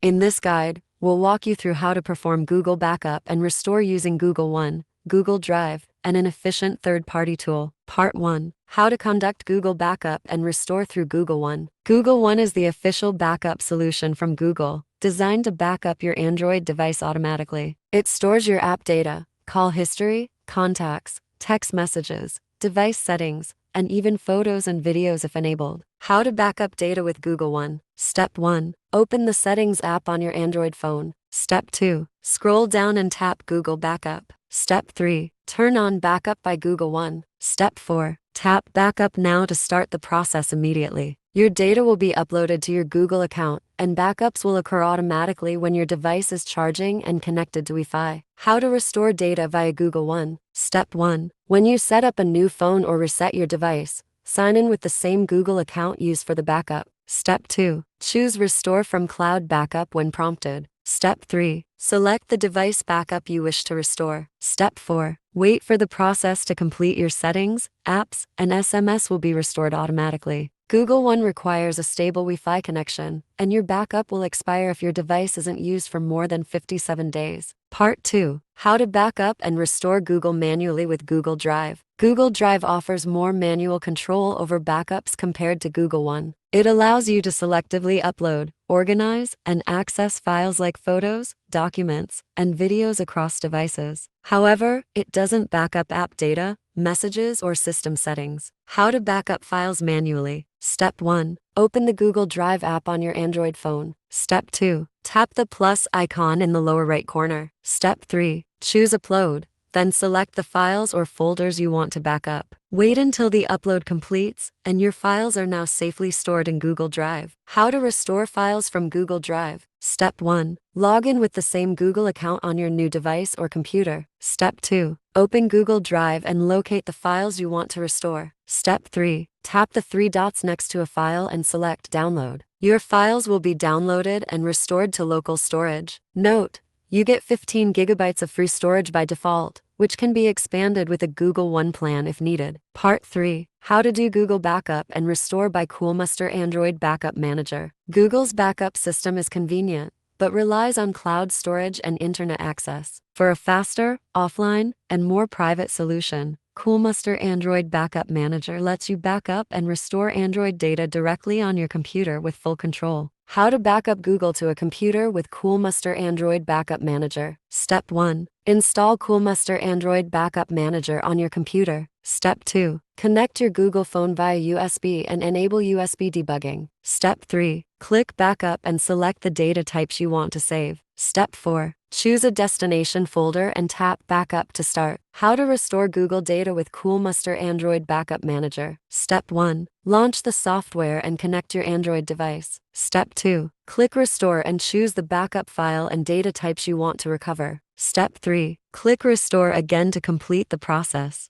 In this guide, we'll walk you through how to perform Google Backup and restore using Google One, Google Drive, and an efficient third-party tool. Part 1. How to conduct Google Backup and restore through Google One. Google One is the official backup solution from Google, designed to back up your Android device automatically. It stores your app data, call history, contacts, text messages, device settings, and even photos and videos if enabled. How to backup data with Google One. Step 1. Open the Settings app on your Android phone. Step 2. Scroll down and tap Google Backup. Step 3. Turn on Backup by Google One. Step 4. Tap Backup now to start the process immediately. Your data will be uploaded to your Google account, and backups will occur automatically when your device is charging and connected to Wi-Fi. How to restore data via Google One. Step 1. When you set up a new phone or reset your device, sign in with the same Google account used for the backup. Step 2. Choose Restore from Cloud Backup when prompted. Step 3. Select the device backup you wish to restore. Step 4. Wait for the process to complete. Your settings, apps, and SMS will be restored automatically. Google One requires a stable Wi-Fi connection, and your backup will expire if your device isn't used for more than 57 days. Part 2. How to back up and restore Google manually with Google Drive. Google Drive offers more manual control over backups compared to Google One. It allows you to selectively upload, organize, and access files like photos, documents, and videos across devices. However, it doesn't back up app data, messages, or system settings. How to backup files manually. Step 1. Open the Google Drive app on your Android phone. Step 2. Tap the plus icon in the lower right corner. Step 3. Choose Upload, then select the files or folders you want to back up. Wait until the upload completes, and your files are now safely stored in Google Drive. How to restore files from Google Drive. Step 1. Log in with the same Google account on your new device or computer. Step 2. Open Google Drive and locate the files you want to restore. Step 3. Tap the three dots next to a file and select Download. Your files will be downloaded and restored to local storage. Note: you get 15 gigabytes of free storage by default, which can be expanded with a Google One plan if needed. Part 3. How to do Google Backup and Restore by Coolmuster Android Backup Manager. Google's backup system is convenient, but relies on cloud storage and internet access. For a faster, offline, and more private solution, Coolmuster Android Backup Manager lets you back up and restore Android data directly on your computer with full control. How to backup Google to a computer with Coolmuster Android Backup Manager. Step 1. Install Coolmuster Android Backup Manager on your computer. Step 2. Connect your Google phone via USB and enable USB debugging. Step 3. Click Backup and select the data types you want to save. Step 4. Choose a destination folder and tap Backup to start. How to restore Google data with Coolmuster Android Backup Manager. Step 1. Launch the software and connect your Android device. Step 2. Click Restore and choose the backup file and data types you want to recover. Step 3. Click Restore again to complete the process.